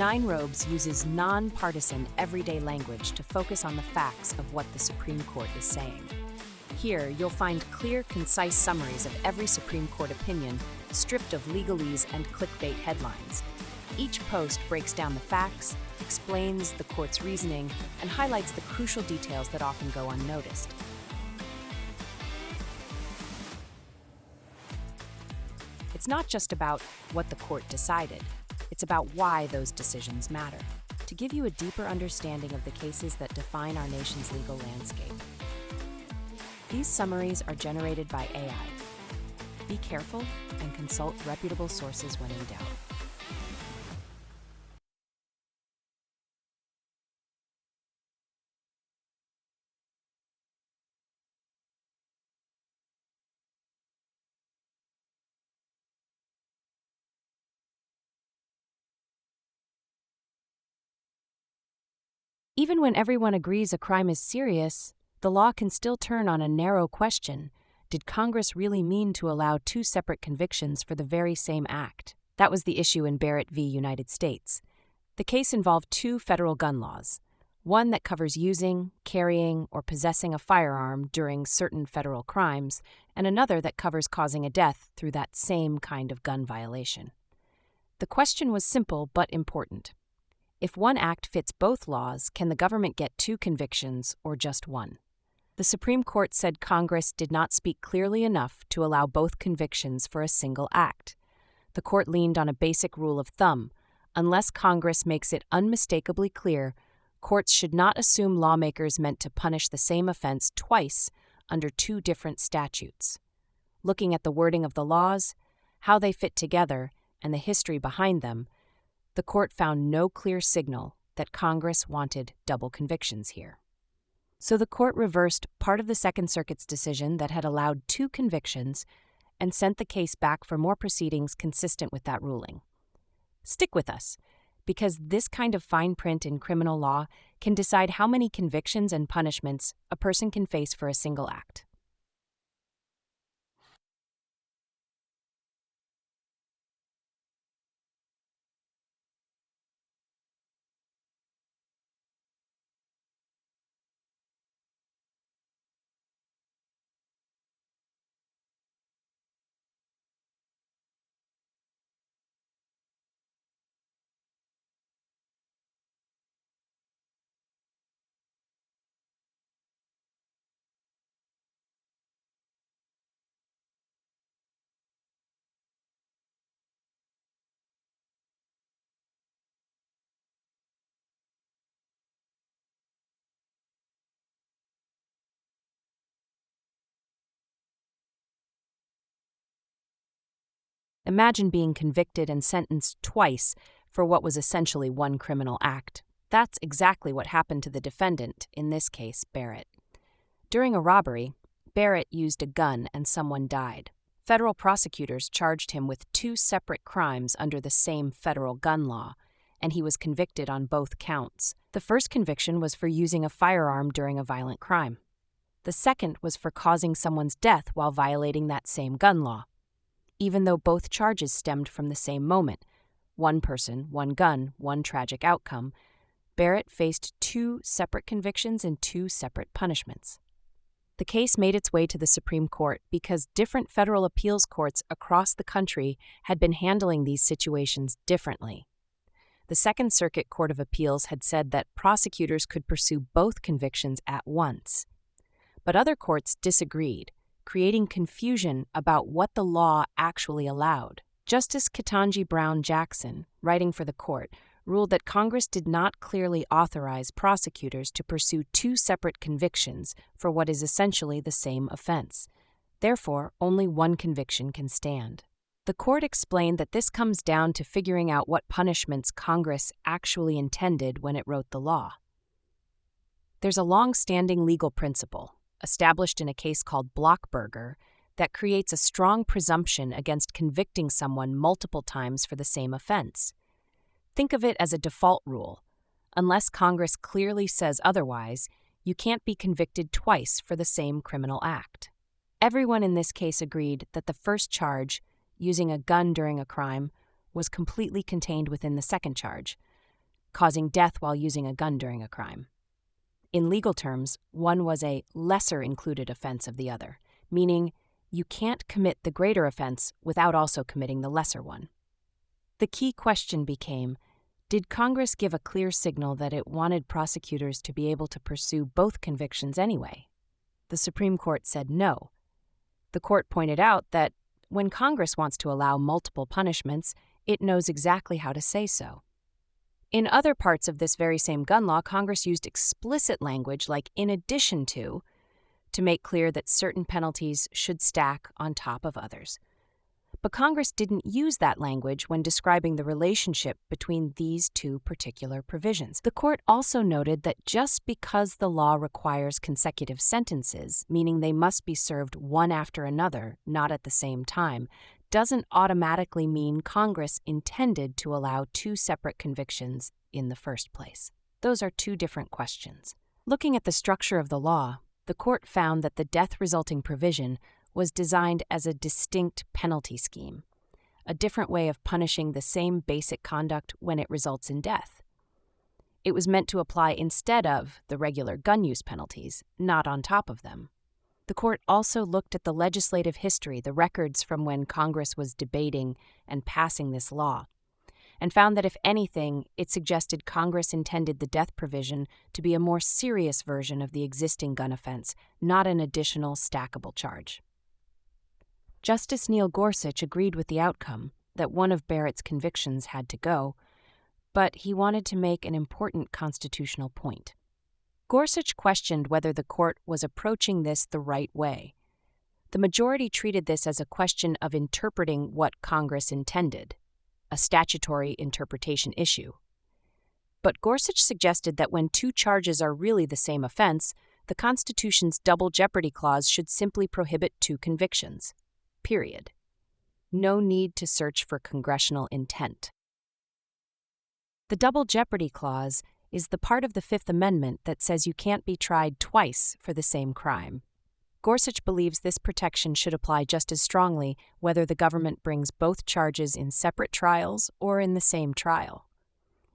Nine Robes uses non-partisan, everyday language to focus on the facts of what the Supreme Court is saying. Here, you'll find clear, concise summaries of every Supreme Court opinion, stripped of legalese and clickbait headlines. Each post breaks down the facts, explains the court's reasoning, and highlights the crucial details that often go unnoticed. It's not just about what the court decided, it's about why those decisions matter. To give you a deeper understanding of the cases that define our nation's legal landscape. These summaries are generated by AI. Be careful and consult reputable sources when in doubt. Even when everyone agrees a crime is serious, the law can still turn on a narrow question. Did Congress really mean to allow two separate convictions for the very same act? That was the issue in Barrett v. United States. The case involved two federal gun laws, one that covers using, carrying, or possessing a firearm during certain federal crimes, and another that covers causing a death through that same kind of gun violation. The question was simple but important. If one act fits both laws, can the government get two convictions or just one? The Supreme Court said Congress did not speak clearly enough to allow both convictions for a single act. The court leaned on a basic rule of thumb. Unless Congress makes it unmistakably clear, courts should not assume lawmakers meant to punish the same offense twice under two different statutes. Looking at the wording of the laws, how they fit together, and the history behind them, the court found no clear signal that Congress wanted double convictions here. So the court reversed part of the Second Circuit's decision that had allowed two convictions and sent the case back for more proceedings consistent with that ruling. Stick with us, because this kind of fine print in criminal law can decide how many convictions and punishments a person can face for a single act. Imagine being convicted and sentenced twice for what was essentially one criminal act. That's exactly what happened to the defendant, in this case, Barrett. During a robbery, Barrett used a gun and someone died. Federal prosecutors charged him with two separate crimes under the same federal gun law, and he was convicted on both counts. The first conviction was for using a firearm during a violent crime. The second was for causing someone's death while violating that same gun law. Even though both charges stemmed from the same moment, one person, one gun, one tragic outcome, Barrett faced two separate convictions and two separate punishments. The case made its way to the Supreme Court because different federal appeals courts across the country had been handling these situations differently. The Second Circuit Court of Appeals had said that prosecutors could pursue both convictions at once. But other courts disagreed, creating confusion about what the law actually allowed. Justice Ketanji Brown Jackson, writing for the court, ruled that Congress did not clearly authorize prosecutors to pursue two separate convictions for what is essentially the same offense. Therefore, only one conviction can stand. The court explained that this comes down to figuring out what punishments Congress actually intended when it wrote the law. There's a long-standing legal principle, established in a case called Blockburger, that creates a strong presumption against convicting someone multiple times for the same offense. Think of it as a default rule. Unless Congress clearly says otherwise, you can't be convicted twice for the same criminal act. Everyone in this case agreed that the first charge, using a gun during a crime, was completely contained within the second charge, causing death while using a gun during a crime. In legal terms, one was a lesser included offense of the other, meaning you can't commit the greater offense without also committing the lesser one. The key question became, did Congress give a clear signal that it wanted prosecutors to be able to pursue both convictions anyway? The Supreme Court said no. The court pointed out that when Congress wants to allow multiple punishments, it knows exactly how to say so. In other parts of this very same gun law, Congress used explicit language like "in addition to" make clear that certain penalties should stack on top of others. But Congress didn't use that language when describing the relationship between these two particular provisions. The court also noted that just because the law requires consecutive sentences, meaning they must be served one after another, not at the same time, doesn't automatically mean Congress intended to allow two separate convictions in the first place. Those are two different questions. Looking at the structure of the law, the court found that the death-resulting provision was designed as a distinct penalty scheme, a different way of punishing the same basic conduct when it results in death. It was meant to apply instead of the regular gun use penalties, not on top of them. The court also looked at the legislative history, the records from when Congress was debating and passing this law, and found that if anything, it suggested Congress intended the death provision to be a more serious version of the existing gun offense, not an additional stackable charge. Justice Neil Gorsuch agreed with the outcome, that one of Barrett's convictions had to go, but he wanted to make an important constitutional point. Gorsuch questioned whether the court was approaching this the right way. The majority treated this as a question of interpreting what Congress intended, a statutory interpretation issue. But Gorsuch suggested that when two charges are really the same offense, the Constitution's double jeopardy clause should simply prohibit two convictions. Period. No need to search for congressional intent. The double jeopardy clause is the part of the Fifth Amendment that says you can't be tried twice for the same crime. Gorsuch believes this protection should apply just as strongly whether the government brings both charges in separate trials or in the same trial.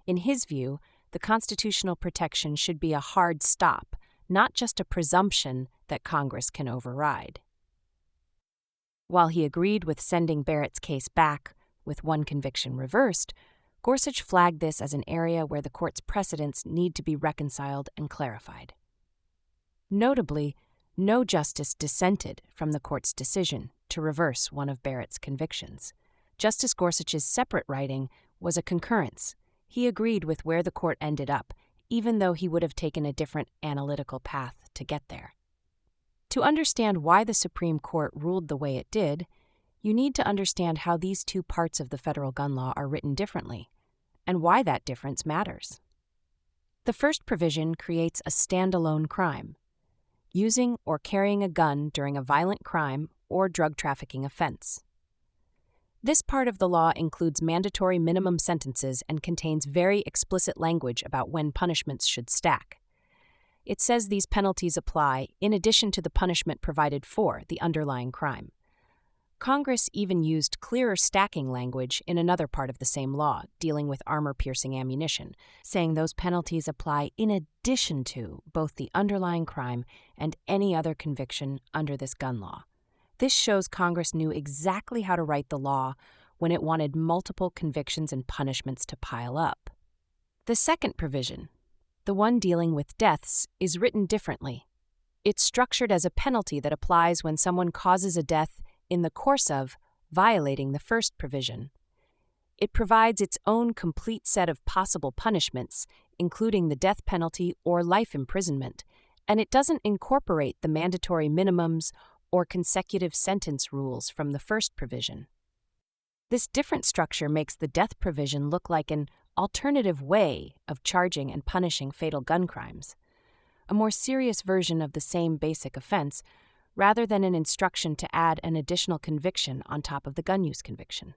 In his view, the constitutional protection should be a hard stop, not just a presumption that Congress can override. While he agreed with sending Barrett's case back with one conviction reversed, Gorsuch flagged this as an area where the court's precedents need to be reconciled and clarified. Notably, no justice dissented from the court's decision to reverse one of Barrett's convictions. Justice Gorsuch's separate writing was a concurrence. He agreed with where the court ended up, even though he would have taken a different analytical path to get there. To understand why the Supreme Court ruled the way it did, you need to understand how these two parts of the federal gun law are written differently, and why that difference matters. The first provision creates a standalone crime, using or carrying a gun during a violent crime or drug trafficking offense. This part of the law includes mandatory minimum sentences and contains very explicit language about when punishments should stack. It says these penalties apply in addition to the punishment provided for the underlying crime. Congress even used clearer stacking language in another part of the same law, dealing with armor-piercing ammunition, saying those penalties apply in addition to both the underlying crime and any other conviction under this gun law. This shows Congress knew exactly how to write the law when it wanted multiple convictions and punishments to pile up. The second provision, the one dealing with deaths, is written differently. It's structured as a penalty that applies when someone causes a death in the course of violating the first provision. It provides its own complete set of possible punishments, including the death penalty or life imprisonment, and it doesn't incorporate the mandatory minimums or consecutive sentence rules from the first provision. This different structure makes the death provision look like an alternative way of charging and punishing fatal gun crimes, a more serious version of the same basic offense, rather than an instruction to add an additional conviction on top of the gun use conviction.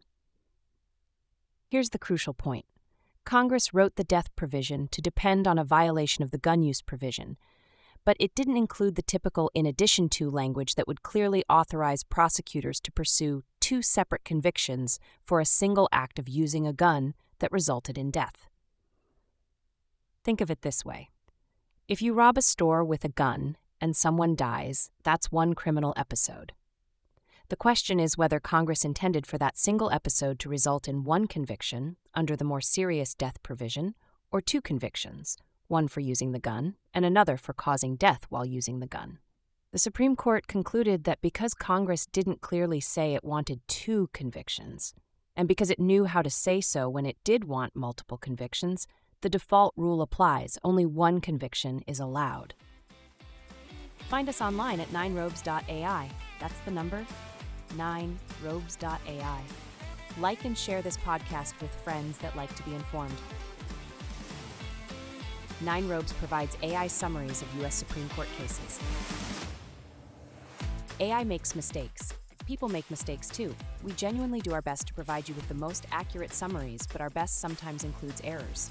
Here's the crucial point. Congress wrote the death provision to depend on a violation of the gun use provision, but it didn't include the typical in addition to language that would clearly authorize prosecutors to pursue two separate convictions for a single act of using a gun that resulted in death. Think of it this way. If you rob a store with a gun and someone dies, that's one criminal episode. The question is whether Congress intended for that single episode to result in one conviction under the more serious death provision, or two convictions, one for using the gun and another for causing death while using the gun. The Supreme Court concluded that because Congress didn't clearly say it wanted two convictions, and because it knew how to say so when it did want multiple convictions, the default rule applies. Only one conviction is allowed. Find us online at 9robes.ai. That's the number 9robes.ai. Like and share this podcast with friends that like to be informed. 9 Robes provides AI summaries of U.S. Supreme Court cases. AI makes mistakes. People make mistakes too. We genuinely do our best to provide you with the most accurate summaries, but our best sometimes includes errors.